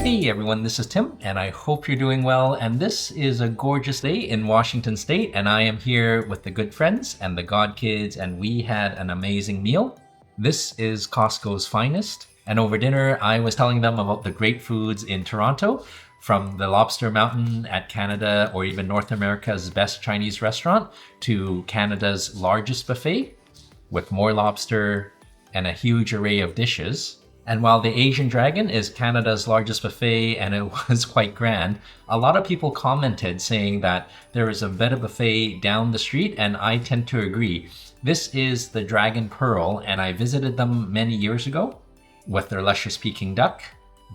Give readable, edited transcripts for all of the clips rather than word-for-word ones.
Hey everyone, this is Tim, and I hope you're doing well. And this is a gorgeous day in Washington State, and I am here with the good friends and the God Kids, and we had an amazing meal. This is Costco's finest, and over dinner I was telling them about the great foods in Toronto, from the Lobster Mountain at Canada or even North America's best Chinese restaurant to Canada's largest buffet with more lobster and a huge array of dishes. And while the Asian Dragon is Canada's largest buffet and it was quite grand, a lot of people commented saying that there is a better buffet down the street, and I tend to agree. This is the Dragon Pearl, and I visited them many years ago with their luscious Peking duck,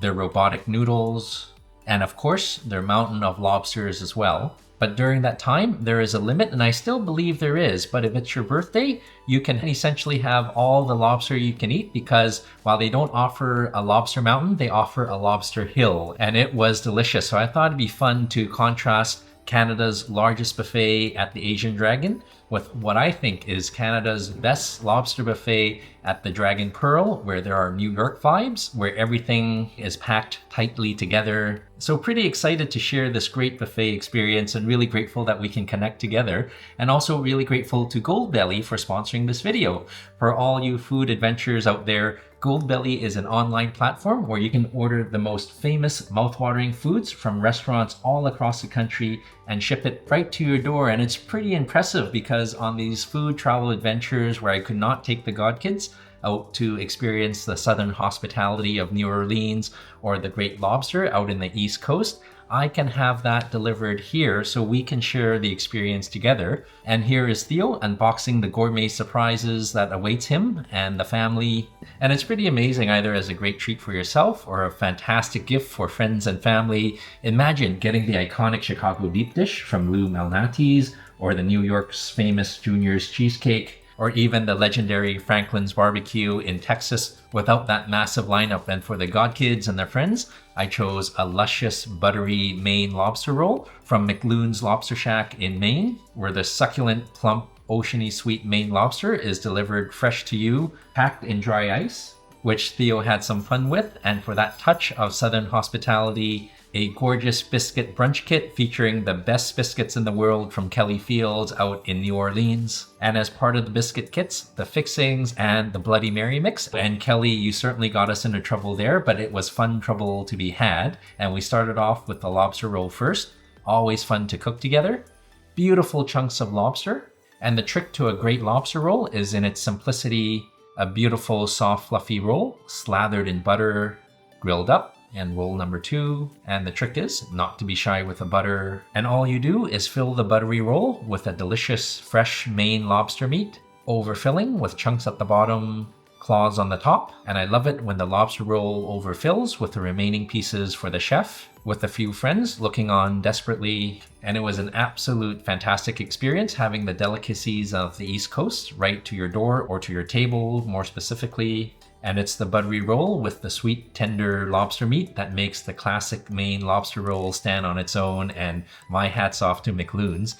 their robotic noodles, and of course their mountain of lobsters as well. But during that time, there is a limit, and I still believe there is. But if it's your birthday, you can essentially have all the lobster you can eat, because while they don't offer a lobster mountain, they offer a lobster hill, and it was delicious. So I thought it'd be fun to contrast Canada's largest buffet at the Asian Dragon with what I think is Canada's best lobster buffet at the Dragon Pearl, where there are New York vibes, where everything is packed tightly together. So pretty excited to share this great buffet experience, and really grateful that we can connect together, and also really grateful to Goldbelly for sponsoring this video. For all you food adventurers out there, Goldbelly is an online platform where you can order the most famous mouthwatering foods from restaurants all across the country and ship it right to your door. And it's pretty impressive, because on these food travel adventures where I could not take the God Kids out to experience the southern hospitality of New Orleans or the Great Lobster out in the East Coast, I can have that delivered here so we can share the experience together. And here is Theo unboxing the gourmet surprises that awaits him and the family. And it's pretty amazing, either as a great treat for yourself or a fantastic gift for friends and family. Imagine getting the iconic Chicago deep dish from Lou Malnati's, or the New York's famous Junior's cheesecake, or even the legendary Franklin's barbecue in Texas without that massive lineup. And for the God Kids and their friends, I chose a luscious, buttery Maine lobster roll from McLoon's Lobster Shack in Maine, where the succulent, plump, oceany sweet Maine lobster is delivered fresh to you, packed in dry ice, which Theo had some fun with. And for that touch of southern hospitality, a gorgeous biscuit brunch kit featuring the best biscuits in the world from Kelly Fields out in New Orleans. And as part of the biscuit kits, the fixings and the Bloody Mary mix. And Kelly, you certainly got us into trouble there, but it was fun trouble to be had. And we started off with the lobster roll first. Always fun to cook together. Beautiful chunks of lobster. And the trick to a great lobster roll is in its simplicity. A beautiful, soft, fluffy roll, slathered in butter, grilled up. And roll number 2. And the trick is not to be shy with the butter. And all you do is fill the buttery roll with a delicious, fresh Maine lobster meat, overfilling with chunks at the bottom, claws on the top. And I love it when the lobster roll overfills with the remaining pieces for the chef, with a few friends looking on desperately. And it was an absolute fantastic experience having the delicacies of the East Coast right to your door, or to your table more specifically. And it's the buttery roll with the sweet, tender lobster meat that makes the classic Maine lobster roll stand on its own. And my hat's off to McLoon's.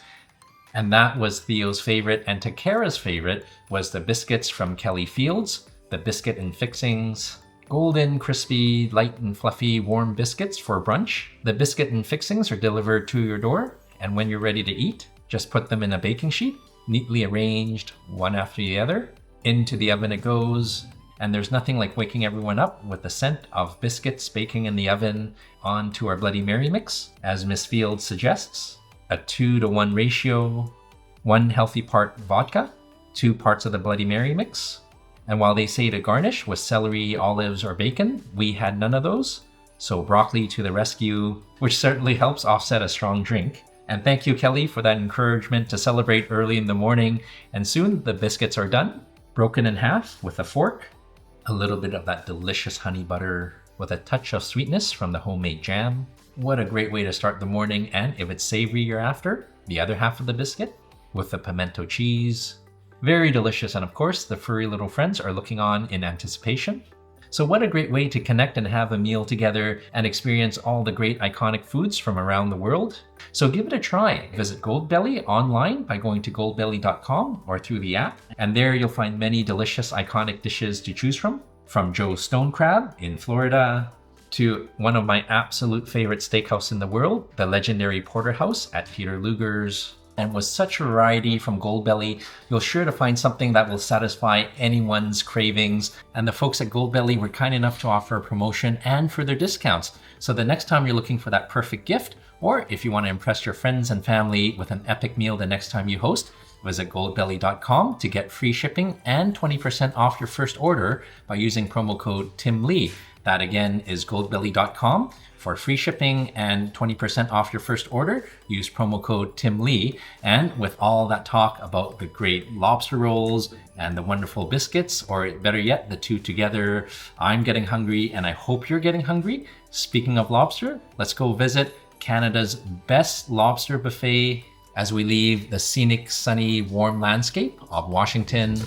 And that was Theo's favorite. And Takara's favorite was the biscuits from Kelly Fields, the biscuit and fixings. Golden, crispy, light and fluffy, warm biscuits for brunch. The biscuit and fixings are delivered to your door. And when you're ready to eat, just put them in a baking sheet, neatly arranged, one after the other. Into the oven it goes. And there's nothing like waking everyone up with the scent of biscuits baking in the oven onto our Bloody Mary mix, as Miss Fields suggests. A 2-to-1 ratio, 1 healthy part vodka, 2 parts of the Bloody Mary mix. And while they say to garnish with celery, olives, or bacon, we had none of those. So broccoli to the rescue, which certainly helps offset a strong drink. And thank you, Kelly, for that encouragement to celebrate early in the morning. And soon the biscuits are done. broken in half with a fork. A little bit of that delicious honey butter with a touch of sweetness from the homemade jam. What a great way to start the morning, and if it's savory you're after, the other half of the biscuit with the pimento cheese. Very delicious, and of course, the furry little friends are looking on in anticipation. So what a great way to connect and have a meal together and experience all the great iconic foods from around the world. So give it a try. Visit Goldbelly online by going to goldbelly.com or through the app. And there you'll find many delicious iconic dishes to choose from Joe's Stone Crab in Florida to one of my absolute favorite steakhouse in the world, the legendary Porterhouse at Peter Luger's. And with such variety from Goldbelly, you're sure to find something that will satisfy anyone's cravings. And the folks at Goldbelly were kind enough to offer a promotion and further discounts. So the next time you're looking for that perfect gift, or if you want to impress your friends and family with an epic meal the next time you host, visit goldbelly.com to get free shipping and 20% off your first order by using promo code TIMLEE. That again is goldbelly.com. For free shipping and 20% off your first order, use promo code TIMLEE. And with all that talk about the great lobster rolls and the wonderful biscuits, or better yet, the two together, I'm getting hungry and I hope you're getting hungry. Speaking of lobster, let's go visit Canada's best lobster buffet as we leave the scenic, sunny, warm landscape of Washington.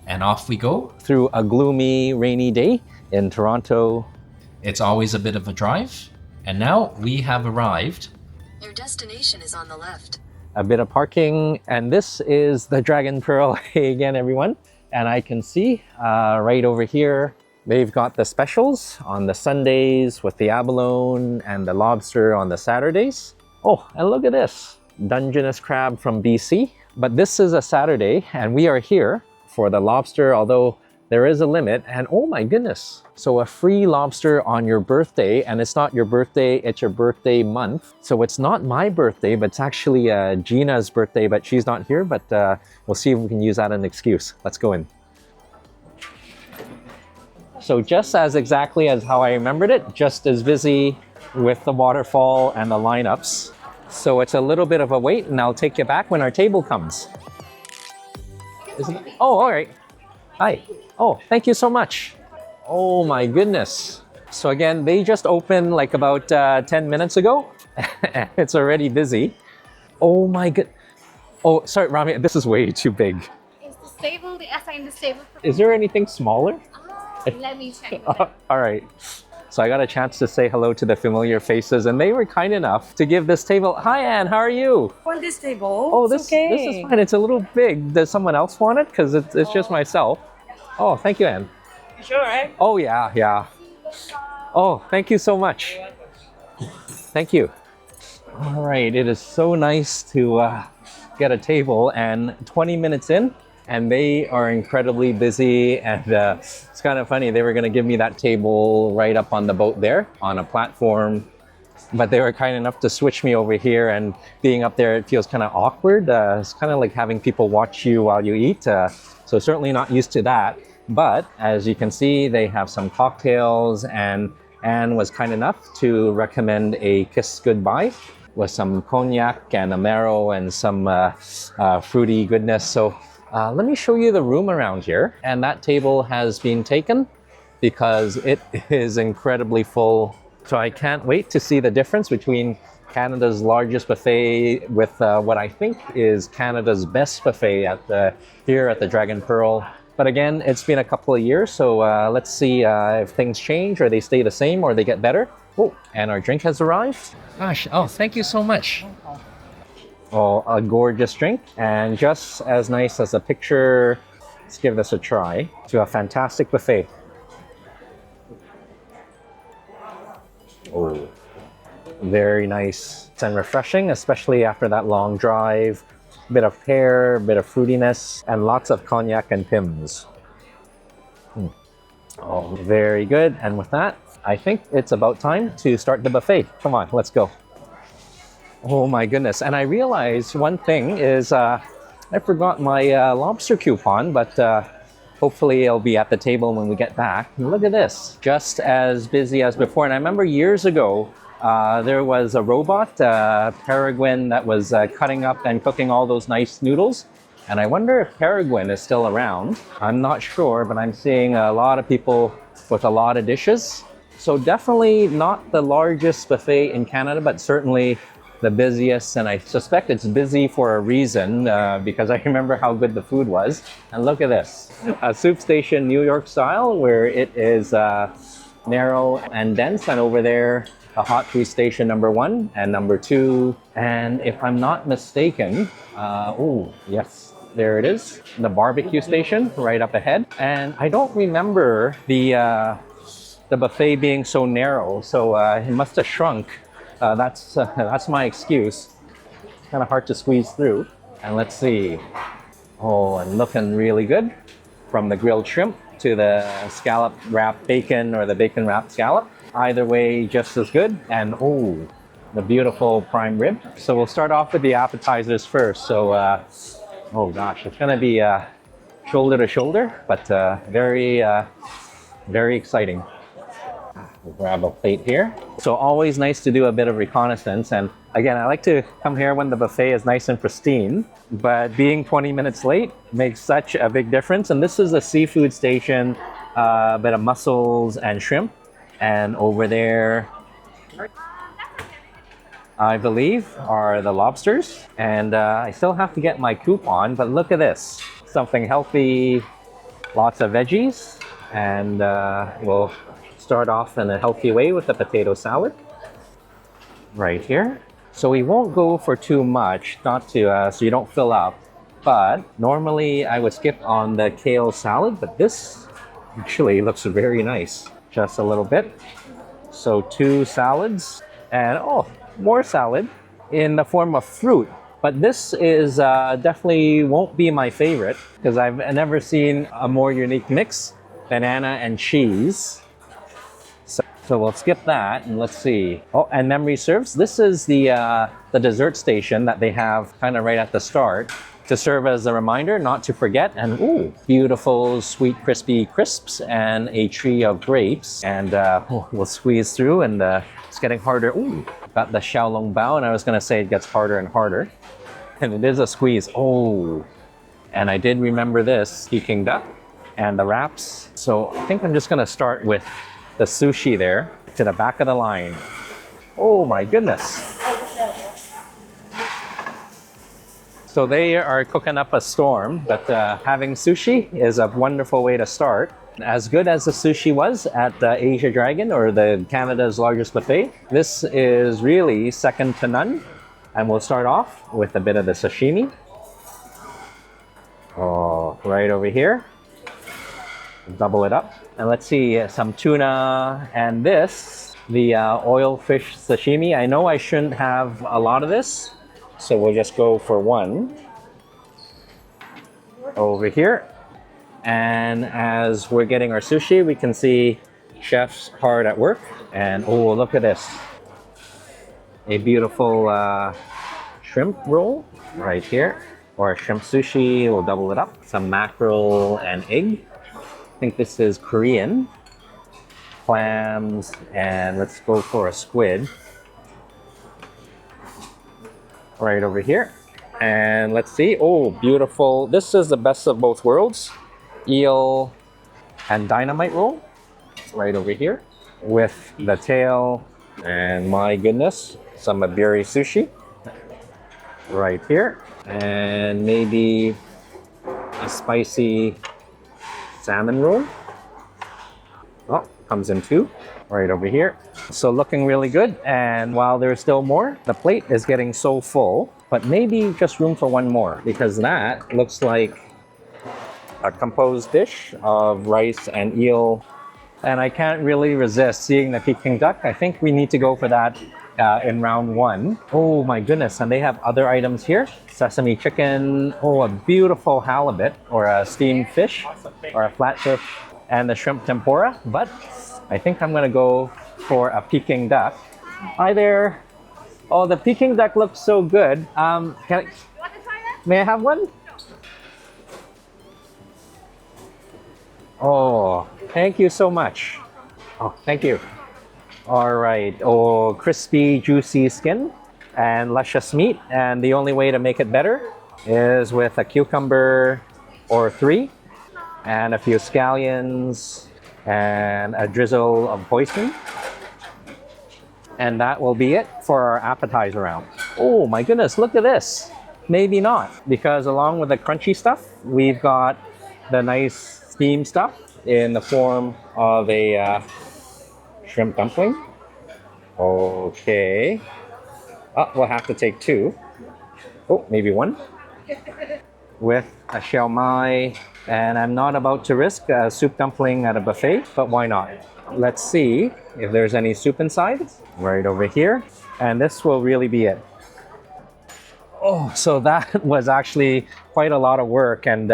And off we go through a gloomy, rainy day in Toronto. It's always a bit of a drive. And now we have arrived. Your destination is on the left. A bit of parking, and this is the Dragon Pearl. Hey again, everyone. And I can see right over here, they've got the specials on the Sundays with the abalone and the lobster on the Saturdays. Oh, and look at this, Dungeness crab from BC. But this is a Saturday, and we are here for the lobster, although there is a limit, and oh my goodness. So a free lobster on your birthday, and it's not your birthday, it's your birthday month. So it's not my birthday, but it's actually Gina's birthday, but she's not here, but we'll see if we can use that as an excuse. Let's go in. So just as exactly as how I remembered it, just as busy with the waterfall and the lineups. So it's a little bit of a wait, and I'll take you back when our table comes. Oh, all right. Hi. Oh, thank you so much. Oh my goodness. So again, they just opened like about 10 minutes ago. It's already busy. Oh my god. Oh, sorry, Rami, this is way too big. Is the stable, the assigned stable? Is there anything smaller? Let me check. All right. So I got a chance to say hello to the familiar faces, and they were kind enough to give this table. Hi, Anne, how are you? On this table. Oh, this is fine. It's a little big. Does someone else want it? Because it's just myself. Oh, thank you, Anne. Sure, right? Oh, yeah. Oh, thank you so much. Thank you. All right, it is so nice to get a table, and 20 minutes in, and they are incredibly busy, and it's kind of funny. They were going to give me that table right up on the boat there on a platform, but they were kind enough to switch me over here, and being up there, it feels kind of awkward. It's kind of like having people watch you while you eat, so certainly not used to that. But as you can see, they have some cocktails, and Anne was kind enough to recommend a kiss goodbye with some cognac and amaro and some fruity goodness. So let me show you the room around here. And that table has been taken because it is incredibly full. So I can't wait to see the difference between Canada's largest buffet with what I think is Canada's best buffet here at the Dragon Pearl. But again, it's been a couple of years, so let's see if things change or they stay the same or they get better. Oh, and our drink has arrived. Gosh, oh, thank you so much. Oh, a gorgeous drink, and just as nice as a picture. Let's give this a try. To a fantastic buffet. Oh, very nice and refreshing, especially after that long drive. Bit of pear, bit of fruitiness, and lots of cognac and Pimm's. Oh, very good. And with that, I think it's about time to start the buffet. Come on, let's go. Oh my goodness. And I realized one thing is I forgot my lobster coupon, but hopefully it'll be at the table when we get back. And look at this, just as busy as before. And I remember years ago, there was a robot, Peregrine, that was cutting up and cooking all those nice noodles. And I wonder if Peregrine is still around. I'm not sure, but I'm seeing a lot of people with a lot of dishes. So definitely not the largest buffet in Canada, but certainly the busiest. And I suspect it's busy for a reason because I remember how good the food was. And look at this, a soup station New York style where it is narrow and dense. And over there, a hot food station number 1 and number 2. And if I'm not mistaken, oh yes, there it is, the barbecue station right up ahead. And I don't remember the buffet being so narrow, so it must have shrunk. That's my excuse. Kind of hard to squeeze through. And let's see. Oh, and looking really good. From the grilled shrimp to the scallop wrapped bacon or the bacon wrapped scallop. Either way, just as good. And oh, the beautiful prime rib. So we'll start off with the appetizers first. So, oh gosh, it's gonna be shoulder to shoulder, but very exciting. We'll grab a plate here. So always nice to do a bit of reconnaissance. And again, I like to come here when the buffet is nice and pristine, but being 20 minutes late makes such a big difference. And this is a seafood station, a bit of mussels and shrimp. And over there, I believe, are the lobsters. And I still have to get my coupon, but look at this. Something healthy, lots of veggies. And we'll start off in a healthy way with the potato salad. Right here. So we won't go for too much, not to, so you don't fill up. But normally I would skip on the kale salad, but this actually looks very nice. Just a little bit. So 2 salads and oh, more salad in the form of fruit. But this is definitely won't be my favorite because I've never seen a more unique mix. Banana and cheese. So we'll skip that and let's see. Oh, and memory serves. This is the dessert station that they have kind of right at the start to serve as a reminder not to forget. And ooh, beautiful sweet crispy crisps and a tree of grapes. And we'll squeeze through and it's getting harder. Ooh, got the xiaolong bao, and I was gonna say it gets harder and harder. And it is a squeeze. Oh, and I did remember this Peking duck and the wraps. So I think I'm just gonna start with the sushi there to the back of the line. Oh my goodness. So they are cooking up a storm, but having sushi is a wonderful way to start. As good as the sushi was at the Asia Dragon or the Canada's largest buffet, this is really second to none. And we'll start off with a bit of the sashimi. Oh, right over here. Double it up. And let's see, some tuna and this, the oil fish sashimi. I know I shouldn't have a lot of this, so we'll just go for 1 over here. And as we're getting our sushi, we can see chefs hard at work. And oh, look at this. A beautiful shrimp roll right here, or a shrimp sushi. We'll double it up. Some mackerel and egg. I think this is Korean. Clams, and let's go for a squid. Right over here. And let's see, oh, beautiful. This is the best of both worlds. Eel and dynamite roll. Right over here. With the tail, and my goodness, some aburi sushi. Right here. And maybe a spicy salmon roll. Oh, comes in 2 right over here. So looking really good. And while there's still more, the plate is getting so full, but maybe just room for 1 more because that looks like a composed dish of rice and eel. And I can't really resist seeing the Peking duck. I think we need to go for that in round 1. Oh my goodness, and they have other items here. Sesame chicken, oh, a beautiful halibut or a steamed fish or a flatfish, and the shrimp tempura. But I think I'm gonna go for a Peking duck. Hi there. Oh, the Peking duck looks so good. May I have one? Oh, thank you so much. Oh, thank you. All right. Oh, crispy, juicy skin and luscious meat. And the only way to make it better is with a cucumber or three, and a few scallions, and a drizzle of hoisin. And that will be it for our appetizer round. Oh my goodness, look at this. Maybe not, because along with the crunchy stuff, we've got the nice steamed stuff in the form of a shrimp dumpling. Okay. Oh, we'll have to take two. Oh, maybe one. With a shell mai. And I'm not about to risk a soup dumpling at a buffet, but why not? Let's see if there's any soup inside. Right over here. And this will really be it. Oh, so that was actually quite a lot of work, and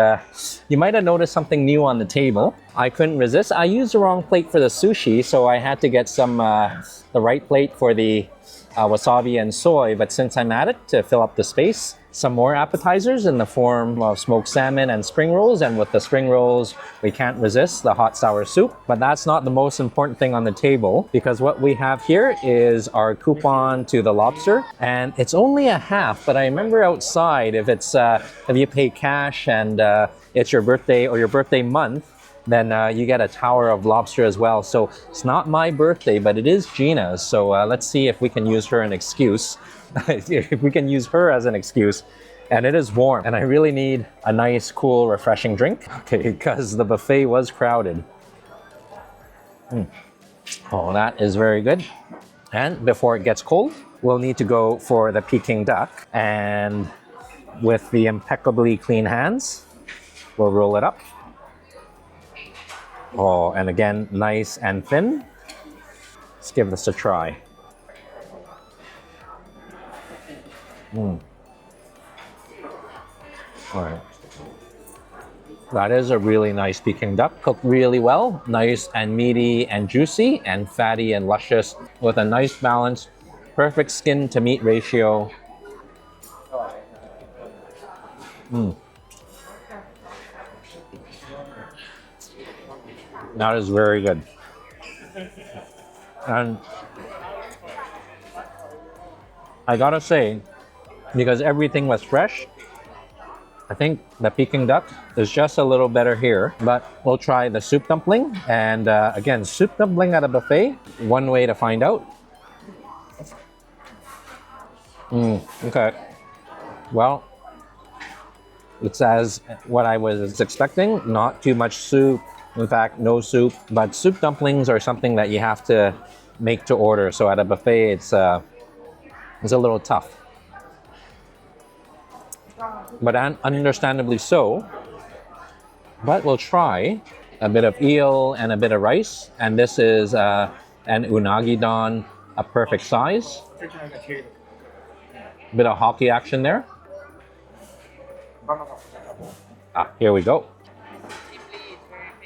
you might have noticed something new on the table. I couldn't resist. I used the wrong plate for the sushi, so I had to get some the right plate for the wasabi and soy, but since I'm at it, to fill up the space, some more appetizers in the form of smoked salmon and spring rolls, and with the spring rolls, we can't resist the hot sour soup. But that's not the most important thing on the table, because what we have here is our coupon to the Lobster, and it's only a half, but I remember outside, if you pay cash and it's your birthday or your birthday month, then you get a tower of lobster as well. So it's not my birthday, but it is Gina's. So let's see if we can use her an excuse. If we can use her as an excuse. And it is warm, and I really need a nice, cool, refreshing drink, okay, because the buffet was crowded. Oh, that is very good. And before it gets cold, we'll need to go for the Peking duck. And with the impeccably clean hands, we'll roll it up. Oh, and again, nice and thin. Let's give this a try. All right. That is a really nice Peking duck, cooked really well. Nice and meaty and juicy and fatty and luscious with a nice balance. Perfect skin to meat ratio. That is very good. And I gotta say, because everything was fresh, I think the Peking duck is just a little better here, but we'll try the soup dumpling. And again, soup dumpling at a buffet, one way to find out. Okay. Well, it's as what I was expecting, not too much soup. In fact, no soup, but soup dumplings are something that you have to make to order. So at a buffet, it's a little tough. But understandably so. But we'll try a bit of eel and a bit of rice. And this is an unagi don, a perfect size. Bit of hockey action there. Here we go.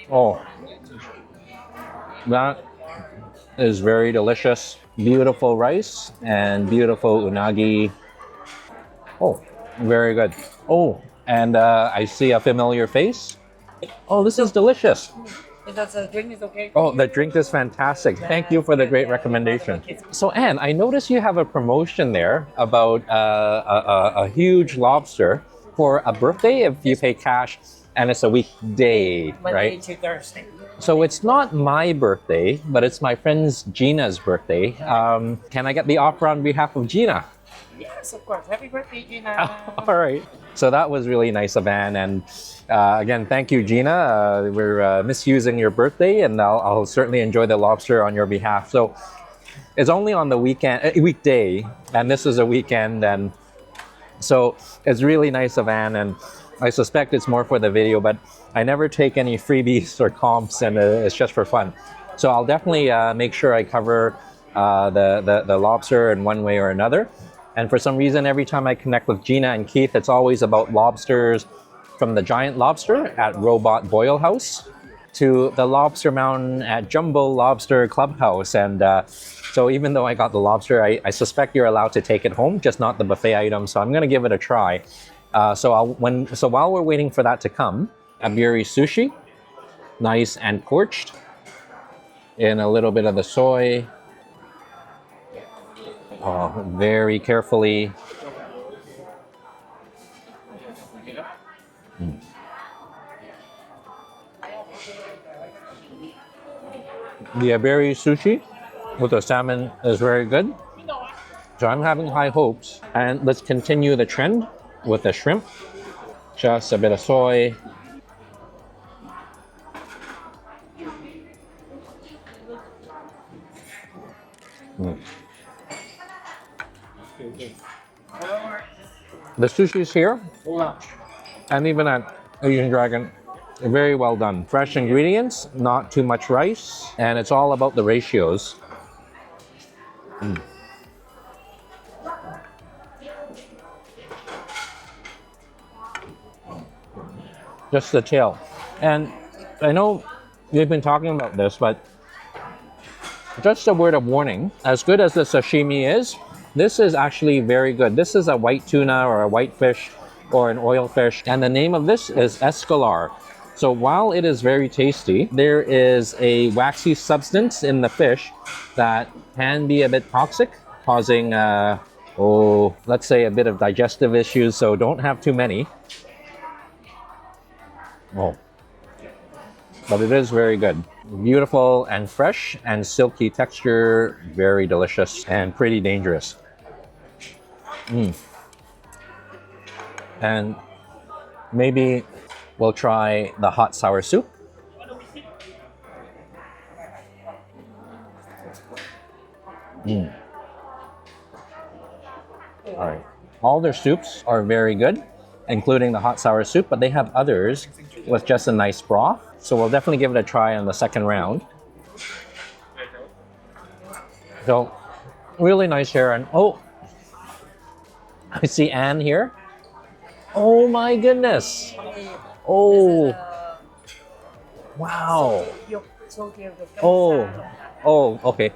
Oh, that is very delicious. Beautiful rice and beautiful unagi. Oh, very good. Oh, and I see a familiar face. Oh, this is delicious. The drink is okay. Oh, the drink is fantastic. Thank you for the great recommendation. So, Anne, I noticed you have a promotion there about a huge lobster for a birthday if you pay cash, and it's a weekday, right? Monday to Thursday. So it's not my birthday, but it's my friend's Gina's birthday. Can I get the offer on behalf of Gina? Yes, of course. Happy birthday, Gina. All right. So that was really nice of Anne. And again, thank you, Gina. We're misusing your birthday, and I'll certainly enjoy the lobster on your behalf. So it's only on the weekday, and this is a weekend. And so it's really nice of Anne. And I suspect it's more for the video, but I never take any freebies or comps, and it's just for fun. So I'll definitely make sure I cover the lobster in one way or another. And for some reason, every time I connect with Gina and Keith, it's always about lobsters, from the giant lobster at Robot Boil House to the Lobster Mountain at Jumbo Lobster Clubhouse. And so even though I got the lobster, I suspect you're allowed to take it home, just not the buffet item. So I'm going to give it a try. So while we're waiting for that to come, aburi sushi, nice and torched in a little bit of the soy. Oh, very carefully. The aberi sushi with the salmon is very good. So I'm having high hopes. And let's continue the trend with the shrimp. Just a bit of soy. The sushi's here, and even at Asian Dragon, very well done. Fresh ingredients, not too much rice, and it's all about the ratios. Just the tail. And I know we've been talking about this, but just a word of warning, as good as the sashimi is, this is actually very good. This is a white tuna or a white fish or an oil fish, and the name of this is escalar. So while it is very tasty, there is a waxy substance in the fish that can be a bit toxic, causing, let's say a bit of digestive issues, so don't have too many. But it is very good. Beautiful and fresh and silky texture, very delicious and pretty dangerous. And maybe we'll try the hot sour soup. All right. All their soups are very good, including the hot sour soup, but they have others with just a nice broth. So we'll definitely give it a try on the second round. So really nice here. And I see Anne here. Oh my goodness. Oh, wow. Okay.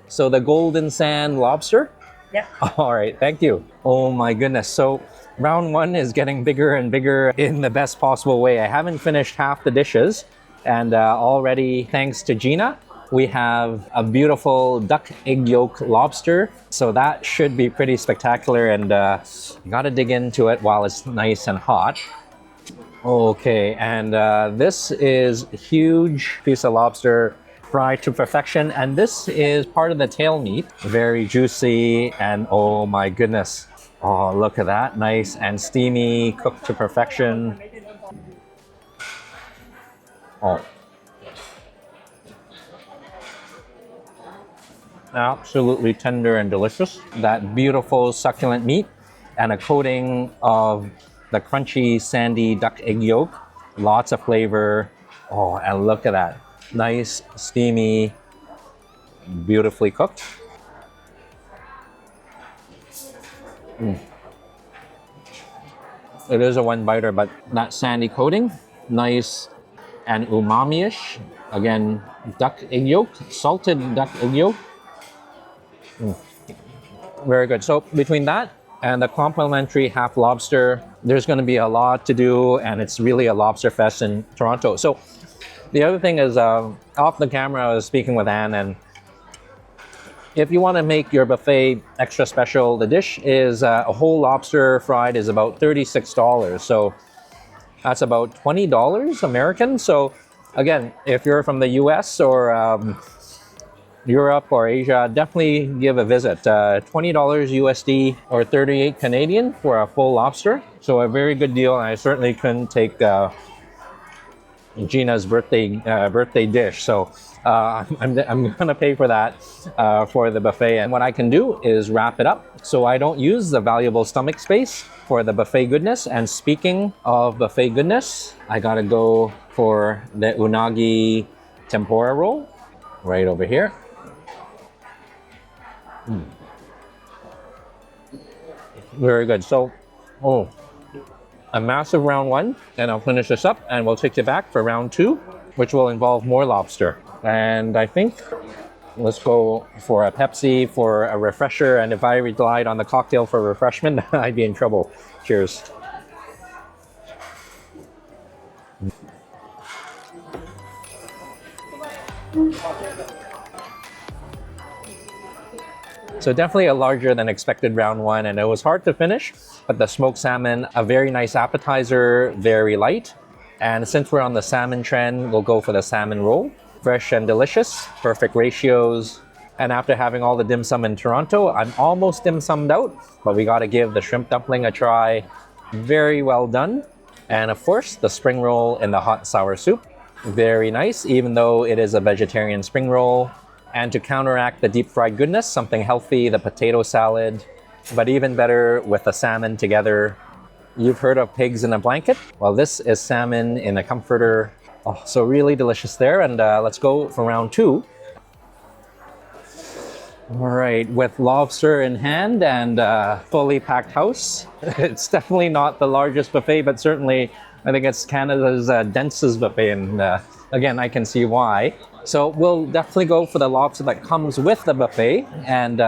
So the golden sand lobster? Yeah. All right, thank you. Oh my goodness. So round one is getting bigger and bigger in the best possible way. I haven't finished half the dishes, and already, thanks to Gina, we have a beautiful duck egg yolk lobster. So that should be pretty spectacular, and you gotta dig into it while it's nice and hot. Okay, and this is a huge piece of lobster fried to perfection, and this is part of the tail meat. Very juicy, and oh my goodness. Oh, look at that, nice and steamy, cooked to perfection. Oh. Absolutely tender and delicious. That beautiful succulent meat and a coating of the crunchy sandy duck egg yolk. Lots of flavor. Oh, and look at that. Nice, steamy, beautifully cooked. It is a one-biter, but that sandy coating, nice and umami-ish. Again, duck egg yolk, salted duck egg yolk. Very good. So between that and the complimentary half lobster, there's going to be a lot to do, and it's really a lobster fest in Toronto. So the other thing is, off the camera, I was speaking with Anne, and if you want to make your buffet extra special, the dish is a whole lobster fried is about $36. So that's about $20 American. So again, if you're from the US or Europe or Asia, definitely give a visit. $20 USD or 38 Canadian for a full lobster. So a very good deal, and I certainly couldn't take Gina's birthday dish. So I'm gonna pay for that for the buffet. And what I can do is wrap it up so I don't use the valuable stomach space for the buffet goodness. And speaking of buffet goodness, I gotta go for the unagi tempura roll right over here. Very good. So, a massive round one, and I'll finish this up and we'll take you back for round two, which will involve more lobster. And I think let's go for a Pepsi for a refresher, and if I relied on the cocktail for refreshment, I'd be in trouble. Cheers. So definitely a larger than expected round one, and it was hard to finish, but the smoked salmon, a very nice appetizer, very light. And since we're on the salmon trend, we'll go for the salmon roll. Fresh and delicious, perfect ratios. And after having all the dim sum in Toronto, I'm almost dim summed out, but we gotta give the shrimp dumpling a try. Very well done. And of course, the spring roll in the hot sour soup. Very nice, even though it is a vegetarian spring roll. And to counteract the deep fried goodness, something healthy, the potato salad, but even better with the salmon together. You've heard of pigs in a blanket? Well, this is salmon in a comforter. Oh, so really delicious there. And let's go for round 2. All right, with lobster in hand and fully packed house. It's definitely not the largest buffet, but certainly I think it's Canada's densest buffet. And again, I can see why. So we'll definitely go for the lobster that comes with the buffet. And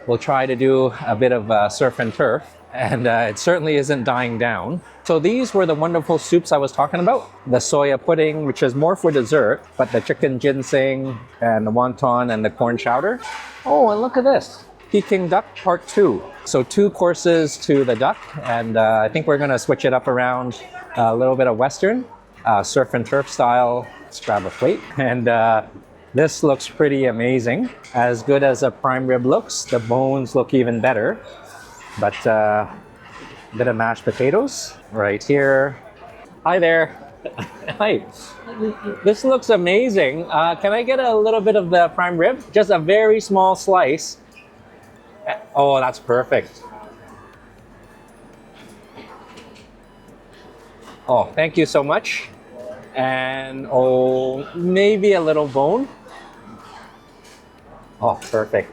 we'll try to do a bit of surf and turf. And it certainly isn't dying down. So these were the wonderful soups I was talking about. The soya pudding, which is more for dessert, but the chicken ginseng and the wonton and the corn chowder. Oh, and look at this. Peking duck part 2. So 2 courses to the duck. And I think we're gonna switch it up around a little bit of Western, surf and turf style. Let's grab a plate. And this looks pretty amazing. As good as a prime rib looks, the bones look even better. But a bit of mashed potatoes right here. Hi there. Hi. This looks amazing. Can I get a little bit of the prime rib? Just a very small slice. Oh, that's perfect. Oh, thank you so much. And oh, maybe a little bone. Oh, perfect.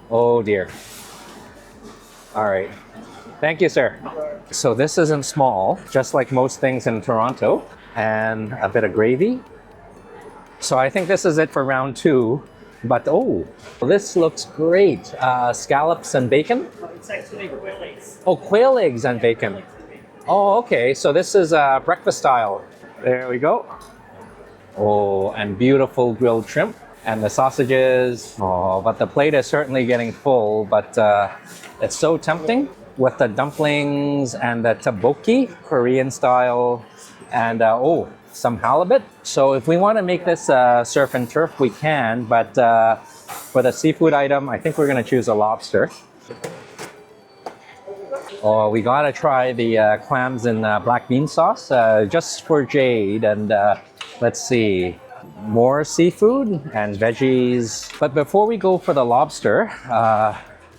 Oh dear. All right. Thank you, sir. So this isn't small, just like most things in Toronto, and a bit of gravy. So I think this is it for round 2. But oh, this looks great. Scallops and bacon? It's actually quail eggs. Oh, quail eggs and bacon. Oh, okay. So this is breakfast style. There we go. Oh, and beautiful grilled shrimp. And the sausages. Oh, but the plate is certainly getting full, but it's so tempting with the dumplings and the tteokbokki, Korean style, and oh, some halibut. So if we want to make this surf and turf, we can, but for the seafood item, I think we're going to choose a lobster. Oh, we got to try the clams in black bean sauce just for Jade, and let's see. More seafood and veggies. But before we go for the lobster, I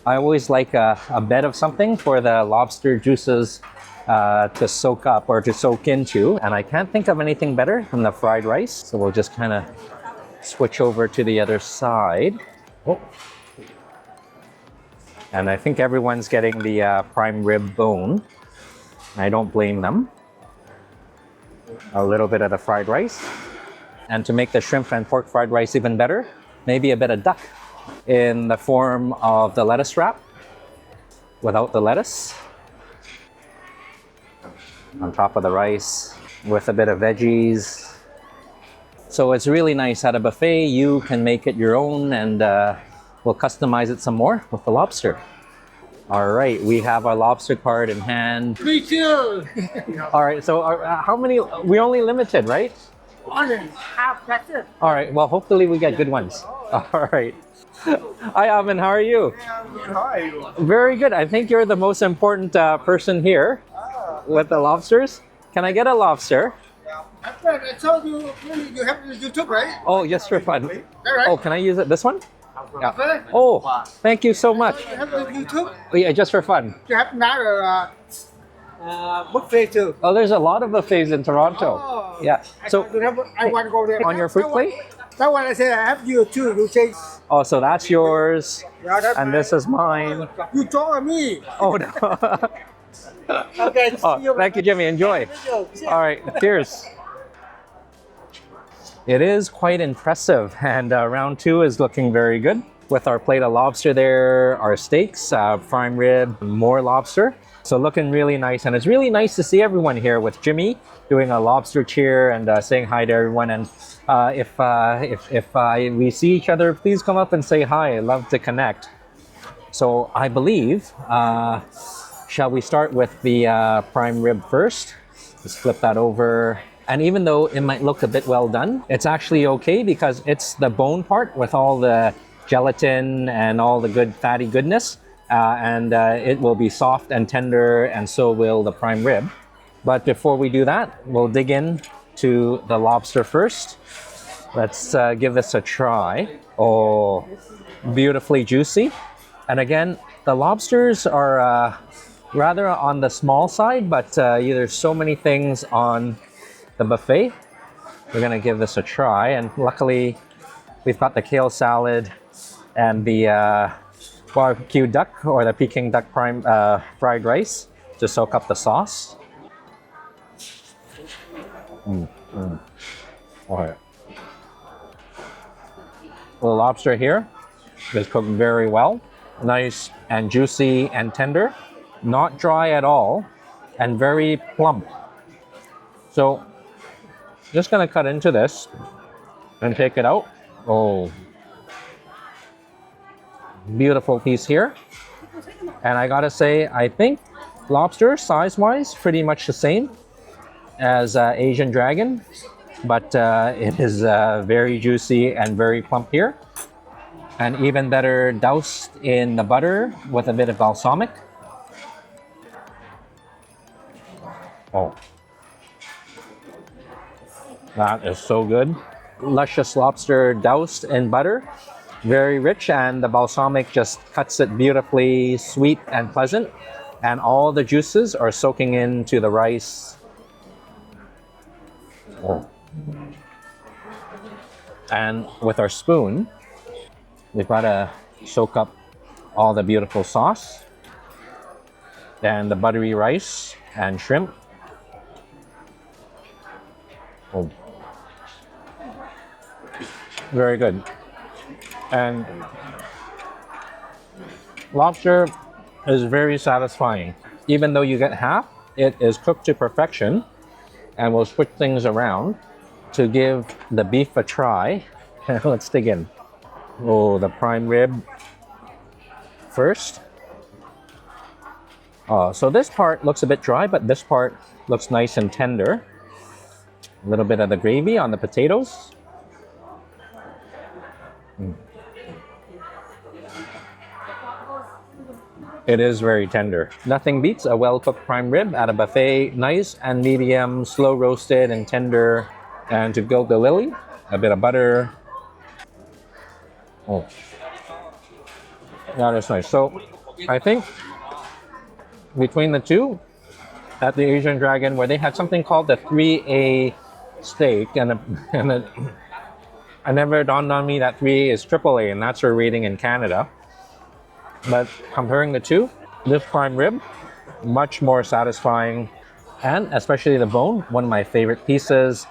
always like a bed of something for the lobster juices to soak up or to soak into. And I can't think of anything better than the fried rice. So we'll just kind of switch over to the other side. Oh. And I think everyone's getting the prime rib bone. I don't blame them. A little bit of the fried rice. And to make the shrimp and pork fried rice even better, maybe a bit of duck in the form of the lettuce wrap without the lettuce. On top of the rice with a bit of veggies. So it's really nice. At a buffet, you can make it your own, and we'll customize it some more with the lobster. All right, we have our lobster card in hand. Me too. All right, so how many? We only limited, right? Only half, that's it. All right, well, hopefully we get good ones. All right. Hi, Amin, how are you? How are you? Very good. I think you're the most important person here with the lobsters. Can I get a lobster? I told you, you have YouTube, right? Oh, yes, for fun. Right. Oh, can I use it? This one? Yeah. Okay. Oh, thank you so much. You have YouTube? Oh, yeah, just for fun. You have another buffet too. Oh, there's a lot of buffets in Toronto. Oh. Yeah. So I want to go there. on your fruit plate? That one I said I have you too. You say. Oh, so that's yours, Yeah, that's and this is mine. You told me. Oh, no. Okay. Oh, thank you, Jimmy. Enjoy. All right, cheers. It is quite impressive, and round 2 is looking very good. With our plate of lobster there, our steaks, prime rib, more lobster. So looking really nice, and it's really nice to see everyone here with Jimmy doing a lobster cheer and saying hi to everyone. And if we see each other, please come up and say hi. I love to connect. So I believe Shall we start with the prime rib first? Just flip that over. And even though it might look a bit well done, it's actually okay because it's the bone part with all the gelatin and all the good fatty goodness. It will be soft and tender, and so will the prime rib. But before we do that, we'll dig in to the lobster first. Let's give this a try. Oh, beautifully juicy. And again, the lobsters are rather on the small side, but there's so many things on the buffet. We're gonna give this a try, and luckily we've got the kale salad and the barbecue duck or the Peking duck prime fried rice to soak up the sauce. Okay. The lobster here is cooked very well, nice and juicy and tender, not dry at all, and very plump. So just gonna cut into this and take it out. Oh, beautiful piece here. And I gotta say, I think lobster size-wise pretty much the same as Asian dragon, but it is very juicy and very plump here, and even better doused in the butter with a bit of balsamic. Oh, that is so good. Luscious lobster doused in butter, very rich, and the balsamic just cuts it beautifully sweet and pleasant, and all the juices are soaking into the rice. Oh. And with our spoon, we've got to soak up all the beautiful sauce and the buttery rice and shrimp. Oh. Very good. And lobster is very satisfying. Even though you get half, it is cooked to perfection, and we'll switch things around to give the beef a try. Let's dig in. Oh, the prime rib first. So this part looks a bit dry, but this part looks nice and tender. A little bit of the gravy on the potatoes. It is very tender. Nothing beats a well-cooked prime rib at a buffet, nice and medium, slow roasted and tender. And to gild the lily, a bit of butter. Oh, that is nice. So I think between the two, at the Asian Dragon, where they had something called the 3A steak, and it never dawned on me that 3A is AAA, and that's our rating in Canada. But comparing the two, this prime rib, much more satisfying, and especially the bone, one of my favorite pieces,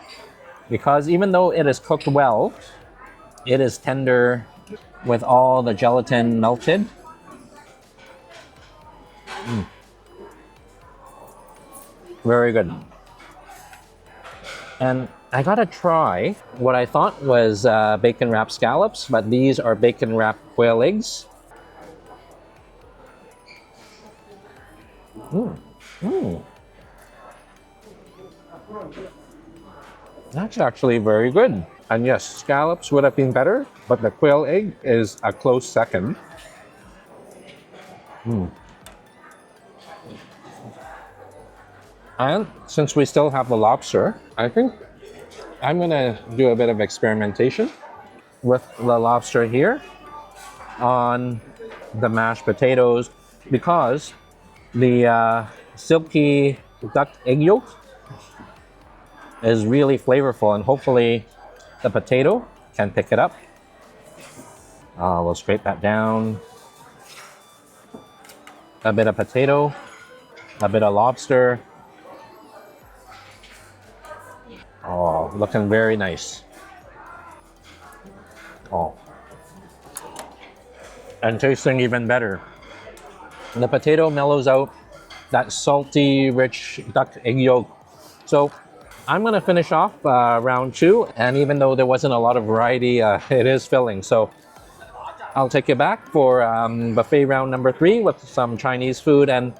because even though it is cooked well, it is tender with all the gelatin melted. Very good. And I gotta try what I thought was bacon wrapped scallops, but these are bacon wrapped quail eggs. That's actually very good. And yes, scallops would have been better, but the quail egg is a close second. And since we still have the lobster, I think I'm gonna do a bit of experimentation with the lobster here on the mashed potatoes, because the silky duck egg yolk is really flavorful, and hopefully the potato can pick it up. We'll scrape that down. A bit of potato, a bit of lobster. Oh, looking very nice. Oh. And tasting even better. The potato mellows out that salty, rich duck egg yolk. So I'm gonna finish off round two, and even though there wasn't a lot of variety, it is filling. So I'll take you back for buffet round number 3 with some Chinese food, and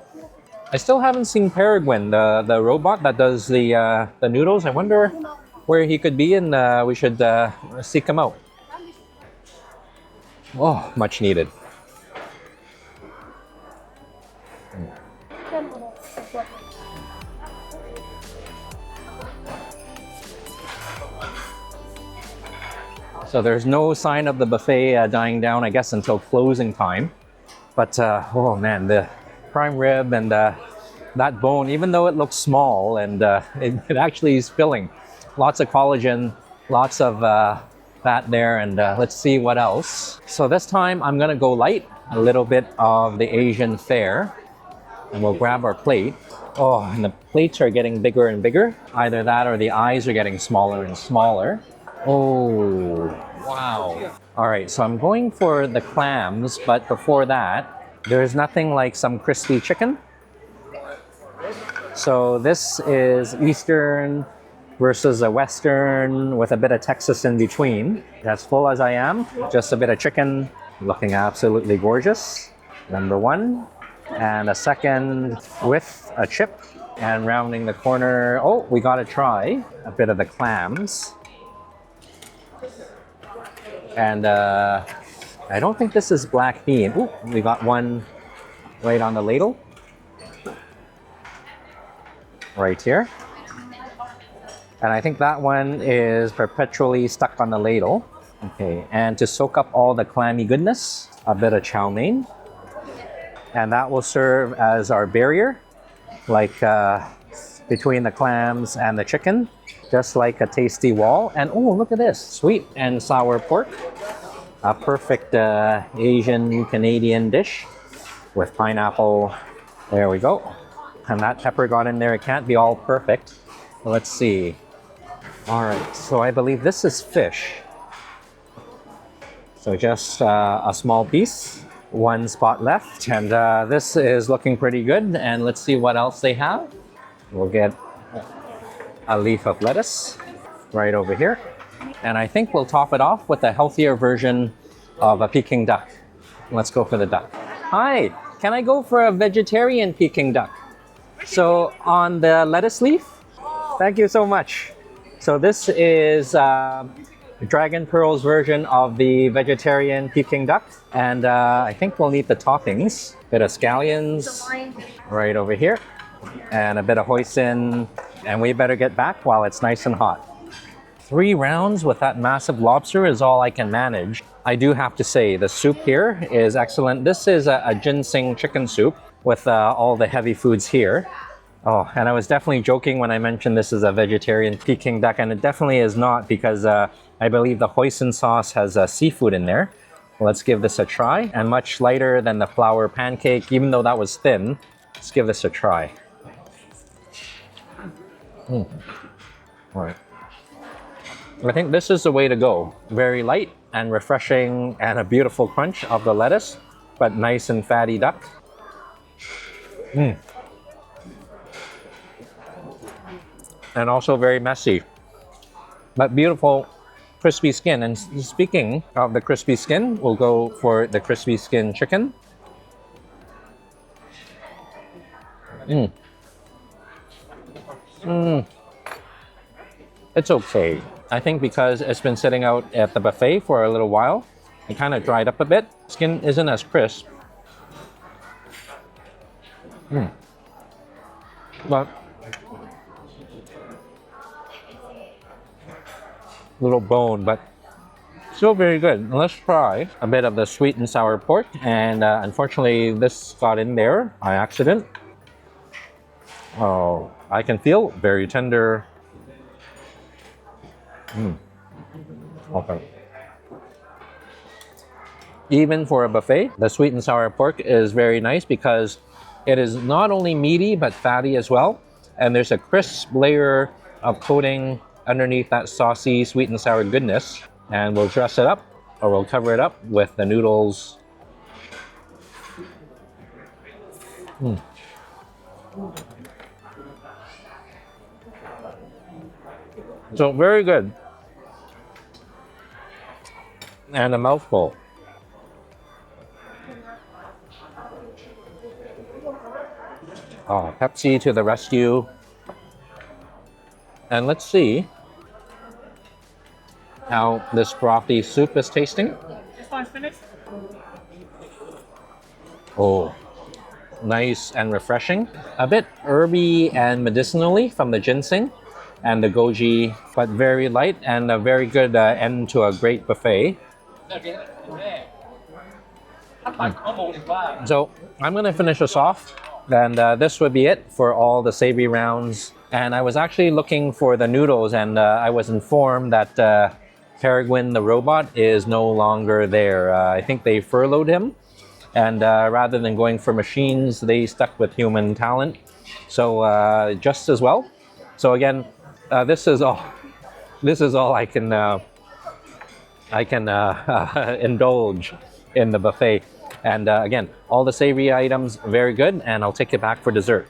I still haven't seen Peregrine, the robot that does the noodles. I wonder where he could be, and we should seek him out. Oh, much needed. So there's no sign of the buffet dying down, I guess, until closing time. But oh man, the prime rib and that bone, even though it looks small and it actually is filling. Lots of collagen, lots of fat there, and let's see what else. So this time I'm gonna go light, a little bit of the Asian fare, and we'll grab our plate. Oh, and the plates are getting bigger and bigger. Either that or the eyes are getting smaller and smaller. Oh, wow. All right, so I'm going for the clams, but before that, there's nothing like some crispy chicken. So this is Eastern versus a Western with a bit of Texas in between. As full as I am, just a bit of chicken, looking absolutely gorgeous. Number one. And a second with a chip. And rounding the corner, oh, we gotta try a bit of the clams. And I don't think this is black bean. Ooh, we got one right on the ladle. Right here. And I think that one is perpetually stuck on the ladle. Okay, and to soak up all the clammy goodness, a bit of chow mein. And that will serve as our barrier, like between the clams and the chicken, just like a tasty wall. And oh, look at this, sweet and sour pork. A perfect Asian Canadian dish with pineapple. There we go. And that pepper got in there. It can't be all perfect. Let's see. All right, so I believe this is fish. So just a small piece, one spot left. And this is looking pretty good. And let's see what else they have. We'll get a leaf of lettuce right over here. And I think we'll top it off with a healthier version of a Peking duck. Let's go for the duck. Hi, can I go for a vegetarian Peking duck? So on the lettuce leaf, thank you so much. So this is Dragon Pearl's version of the vegetarian Peking duck. And I think we'll need the toppings. Bit of scallions right over here. And a bit of hoisin. And we better get back while it's nice and hot. 3 rounds with that massive lobster is all I can manage. I do have to say the soup here is excellent. This is a ginseng chicken soup with all the heavy foods here. Oh, and I was definitely joking when I mentioned this is a vegetarian Peking duck, and it definitely is not because I believe the hoisin sauce has seafood in there. Let's give this a try. And much lighter than the flour pancake, even though that was thin. Let's give this a try. All right. I think this is the way to go. Very light and refreshing and a beautiful crunch of the lettuce, but nice and fatty duck. And also very messy, but beautiful crispy skin. And speaking of the crispy skin, we'll go for the crispy skin chicken. It's okay. I think because it's been sitting out at the buffet for a little while, it kind of dried up a bit. Skin isn't as crisp. But little bone, but still very good. Let's try a bit of the sweet and sour pork. And unfortunately, this got in there by accident. Oh, I can feel very tender. Okay. Even for a buffet, the sweet and sour pork is very nice because it is not only meaty but fatty as well. And there's a crisp layer of coating underneath that saucy sweet and sour goodness. And we'll dress it up, or we'll cover it up with the noodles. So very good. And a mouthful. Oh, Pepsi to the rescue. And let's see how this frothy soup is tasting. This one's finished. Oh, nice and refreshing. A bit herby and medicinally from the ginseng and the goji, but very light and a very good end to a great buffet. So I'm going to finish this off, and this would be it for all the savory rounds. And I was actually looking for the noodles, and I was informed that Peregrine the robot is no longer there. I think they furloughed him, and rather than going for machines, they stuck with human talent. So just as well. So again, this is all I can indulge in the buffet. And again, all the savory items, very good, and I'll take it back for dessert.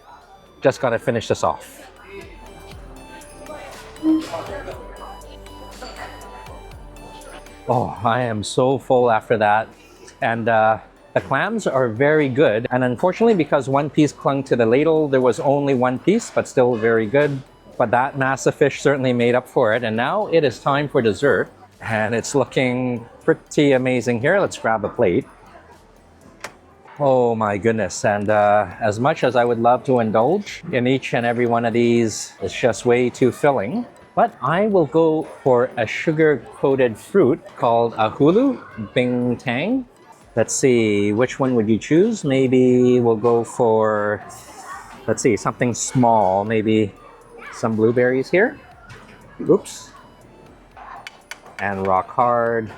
Just gotta finish this off. Oh, I am so full after that. And the clams are very good. And unfortunately, because one piece clung to the ladle, there was only one piece, but still very good. But that massive fish certainly made up for it. And now it is time for dessert. And it's looking pretty amazing here. Let's grab a plate. Oh my goodness. And as much as I would love to indulge in each and every one of these, it's just way too filling. But I will go for a sugar-coated fruit called a hulu bing tang. Let's see, which one would you choose? Maybe we'll go for, let's see, something small. Maybe some blueberries here. Oops. And rock hard.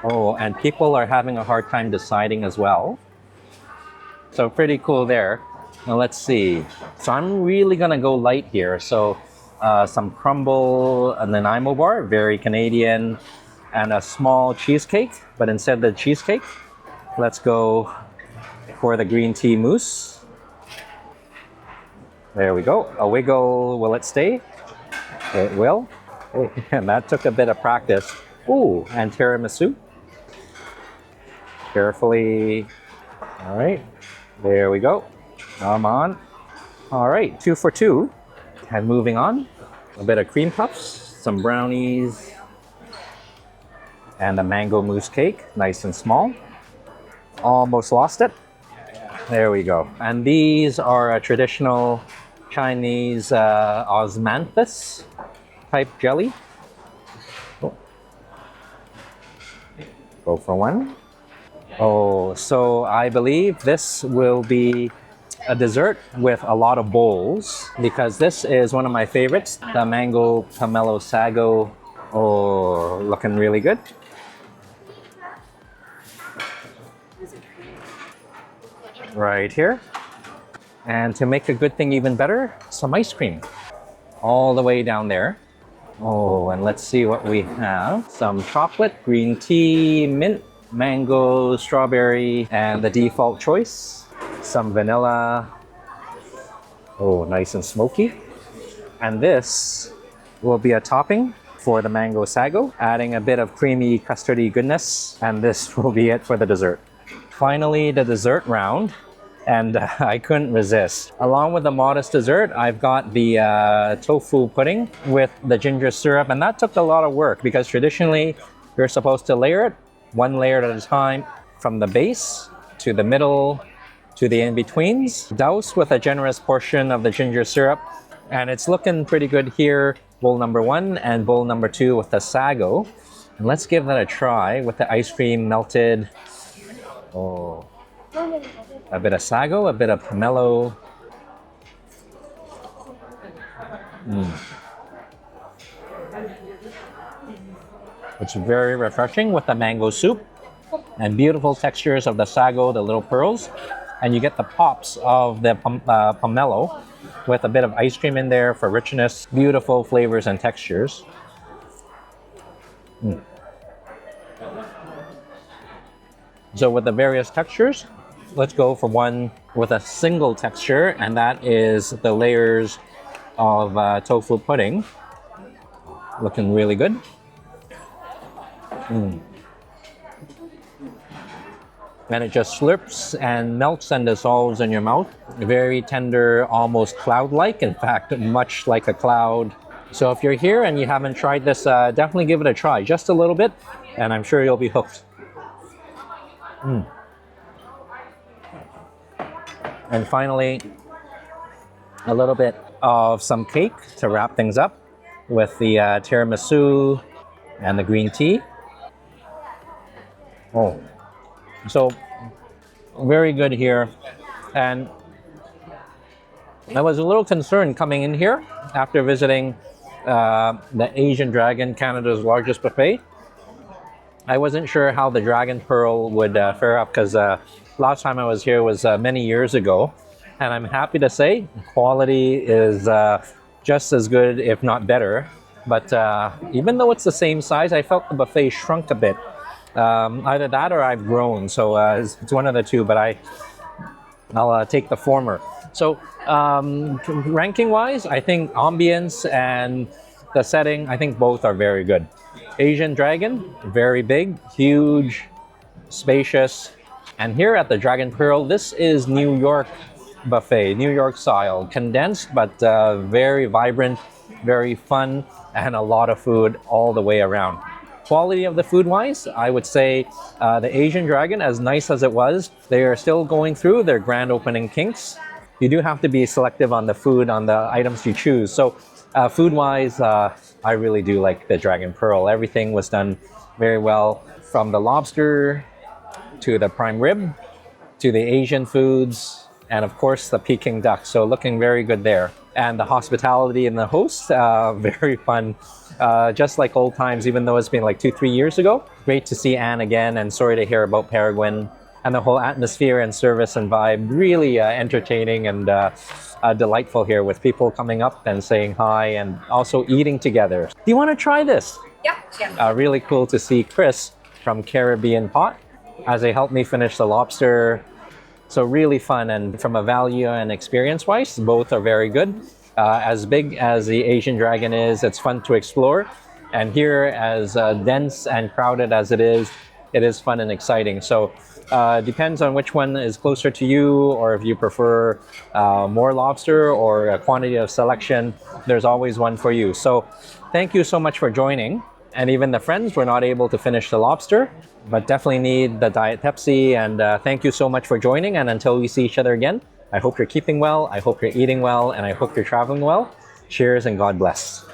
Oh, and people are having a hard time deciding as well. So pretty cool there. Now let's see. So I'm really gonna go light here. So some crumble and then Nanaimo bar, very Canadian, and a small cheesecake. But instead of the cheesecake, let's go for the green tea mousse. There we go. A wiggle, will it stay? It will. Oh, and that took a bit of practice. Ooh, and tiramisu. Carefully. All right. There we go. Come on. All right, 2 for 2. And moving on, a bit of cream puffs, some brownies, and a mango mousse cake, nice and small. Almost lost it. There we go. And these are a traditional Chinese osmanthus type jelly. Oh. Go for one. Oh, so I believe this will be a dessert with a lot of bowls, because this is one of my favorites, the mango pomelo sago. Oh, looking really good. Right here. And to make a good thing even better, some ice cream all the way down there. Oh, and let's see what we have. Some chocolate, green tea, mint, mango, strawberry, and the default choice, some vanilla. Oh, nice and smoky. And this will be a topping for the mango sago, adding a bit of creamy custardy goodness, and this will be it for the dessert. Finally, the dessert round, and I couldn't resist. Along with the modest dessert, I've got the tofu pudding with the ginger syrup, and that took a lot of work because traditionally you're supposed to layer it one layer at a time, from the base to the middle to the in-betweens. Douse with a generous portion of the ginger syrup, and it's looking pretty good here. Bowl number 1 and bowl number 2 with the sago. And let's give that a try with the ice cream melted. Oh, a bit of sago, a bit of pomelo. It's very refreshing with the mango soup and beautiful textures of the sago, the little pearls. And you get the pops of the pomelo with a bit of ice cream in there for richness, beautiful flavors and textures. So with the various textures, let's go for one with a single texture, and that is the layers of tofu pudding. Looking really good. and it just slurps and melts and dissolves in your mouth. Very tender, almost cloud-like. In fact, much like a cloud. So if you're here and you haven't tried this, definitely give it a try, just a little bit, and I'm sure you'll be hooked. And finally, a little bit of some cake to wrap things up with the tiramisu and the green tea. Oh, so very good here. And I was a little concerned coming in here after visiting the Asian Dragon, Canada's largest buffet. I wasn't sure how the Dragon Pearl would fare up because last time I was here was many years ago. And I'm happy to say quality is just as good, if not better. But even though it's the same size, I felt the buffet shrunk a bit. Either that or I've grown. So it's one of the two, but I'll take the former. So ranking-wise, I think ambience and the setting, I think both are very good. Asian Dragon, very big, huge, spacious. And here at the Dragon Pearl, this is New York buffet, New York style, condensed but very vibrant, very fun, and a lot of food all the way around. Quality of the food wise, I would say the Asian Dragon, as nice as it was, they are still going through their grand opening kinks. You do have to be selective on the food, on the items you choose. So food wise, I really do like the Dragon Pearl. Everything was done very well, from the lobster to the prime rib to the Asian foods, and of course the Peking duck. So looking very good there. And the hospitality and the host, very fun. Just like old times, even though it's been like 2-3 years ago. Great to see Anne again, and sorry to hear about Peregrine. And the whole atmosphere and service and vibe, really entertaining and delightful here, with people coming up and saying hi and also eating together. Do you want to try this? Yeah. Really cool to see Chris from Caribbean Pot as they helped me finish the lobster. So really fun, and from a value and experience wise, both are very good. As big as the Asian Dragon is, it's fun to explore. And here, as dense and crowded as it is fun and exciting. So depends on which one is closer to you, or if you prefer more lobster or a quantity of selection, there's always one for you. So thank you so much for joining. And even the friends were not able to finish the lobster, but definitely need the Diet Pepsi. And thank you so much for joining. And until we see each other again, I hope you're keeping well, I hope you're eating well, and I hope you're traveling well. Cheers and God bless.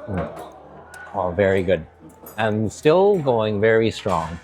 Oh, very good. And still going very strong.